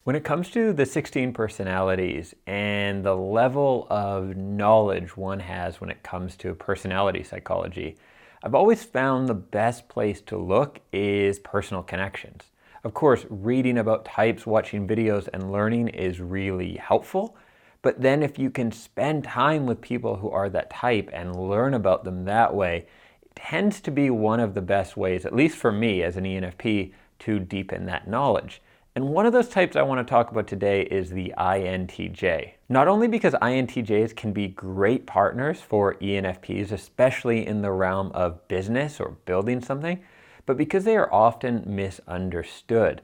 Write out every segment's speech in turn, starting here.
When it comes to the 16 personalities and the level of knowledge one has when it comes to personality psychology, I've always found the best place to look is personal connections. Of course, reading about types, watching videos, and learning is really helpful. But then if you can spend time with people who are that type and learn about them that way, it tends to be one of the best ways, at least for me as an ENFP, to deepen that knowledge. And one of those types I want to talk about today is the INTJ. Not only because INTJs can be great partners for ENFPs, especially in the realm of business or building something, but because they are often misunderstood.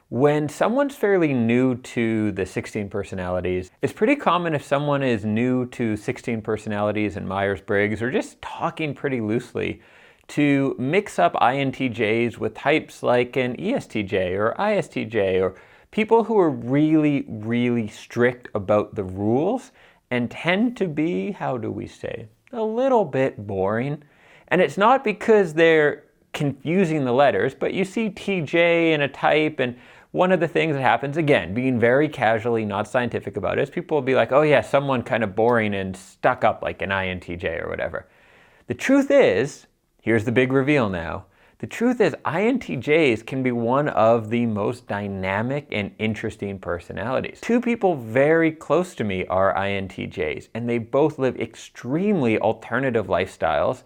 When someone's fairly new to the 16 personalities, it's pretty common if someone is new to 16 personalities and Myers-Briggs or just talking pretty loosely to mix up INTJs with types like an ESTJ or ISTJ or people who are really, really strict about the rules and tend to be, how do we say, a little bit boring. And it's not because they're confusing the letters, but you see TJ in a type, and one of the things that happens, again, being very casually, not scientific about it, is people will be like, oh yeah, someone kind of boring and stuck up like an INTJ or whatever. The truth is, here's the big reveal now. The truth is INTJs can be one of the most dynamic and interesting personalities. Two people very close to me are INTJs, and they both live extremely alternative lifestyles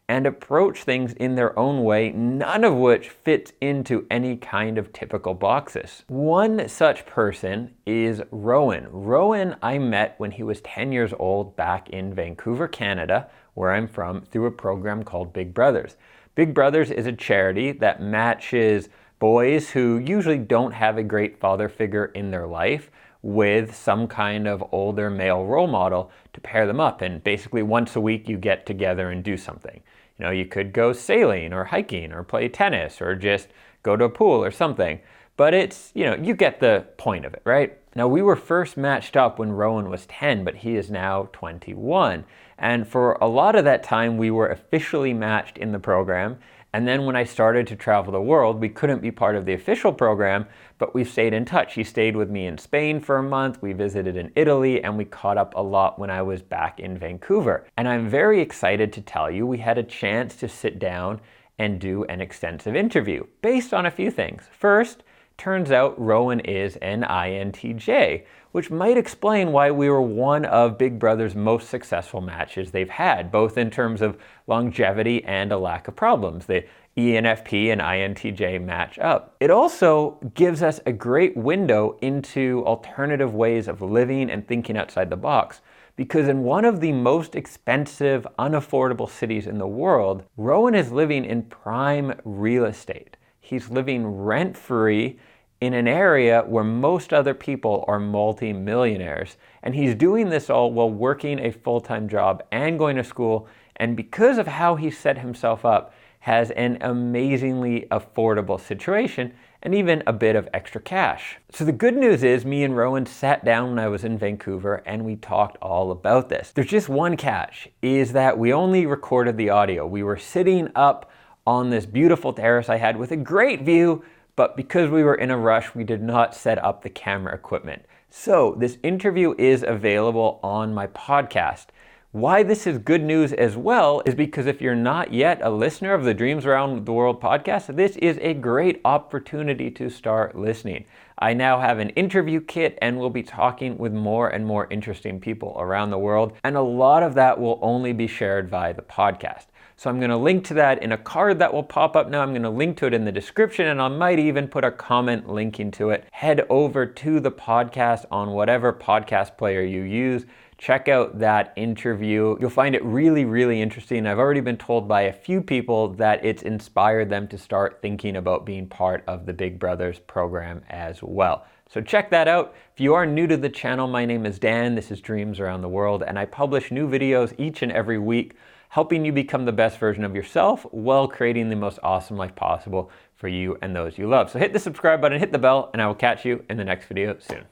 and approach things in their own way, none of which fits into any kind of typical boxes. One such person is Rowan. Rowan I met when he was 10 years old back in Vancouver, Canada, where I'm from, through a program called Big Brothers. Big Brothers is a charity that matches boys who usually don't have a great father figure in their life with some kind of older male role model to pair them up. And basically once a week you get together and do something. You know, you could go sailing or hiking or play tennis or just go to a pool or something. But it's, you know, you get the point of it, right? Now, we were first matched up when Rowan was 10, but he is now 21. And for a lot of that time, we were officially matched in the program. And then when I started to travel the world, we couldn't be part of the official program, but we've stayed in touch. He stayed with me in Spain for a month, we visited in Italy, and we caught up a lot when I was back in Vancouver. And I'm very excited to tell you we had a chance to sit down and do an extensive interview based on a few things. First, turns out Rowan is an INTJ, which might explain why we were one of Big Brother's most successful matches they've had, both in terms of longevity and a lack of problems. The ENFP and INTJ match up. It also gives us a great window into alternative ways of living and thinking outside the box. Because in one of the most expensive, unaffordable cities in the world, Rowan is living in prime real estate. He's living rent-free in an area where most other people are multi-millionaires. And he's doing this all while working a full-time job and going to school. And because of how he set himself up, has an amazingly affordable situation and even a bit of extra cash. So the good news is me and Rowan sat down when I was in Vancouver and we talked all about this. There's just one catch, is that we only recorded the audio. We were sitting up on this beautiful terrace I had with a great view, but because we were in a rush, we did not set up the camera equipment. So this interview is available on my podcast. Why this is good news as well is because if you're not yet a listener of the Dreams Around the World podcast, this is a great opportunity to start listening. I now have an interview kit and we'll be talking with more and more interesting people around the world. And a lot of that will only be shared via the podcast. So I'm going to link to that in a card that will pop up now. I'm going to link to it in the description, and I might even put a comment linking to it. Head over to the podcast on whatever podcast player you use. Check out that interview. You'll find it really, really interesting. I've already been told by a few people that it's inspired them to start thinking about being part of the Big Brothers program as well. So check that out. If you are new to the channel, my name is Dan. This is Dreams Around the World, and I publish new videos each and every week, helping you become the best version of yourself while creating the most awesome life possible for you and those you love. So hit the subscribe button, hit the bell, and I will catch you in the next video soon.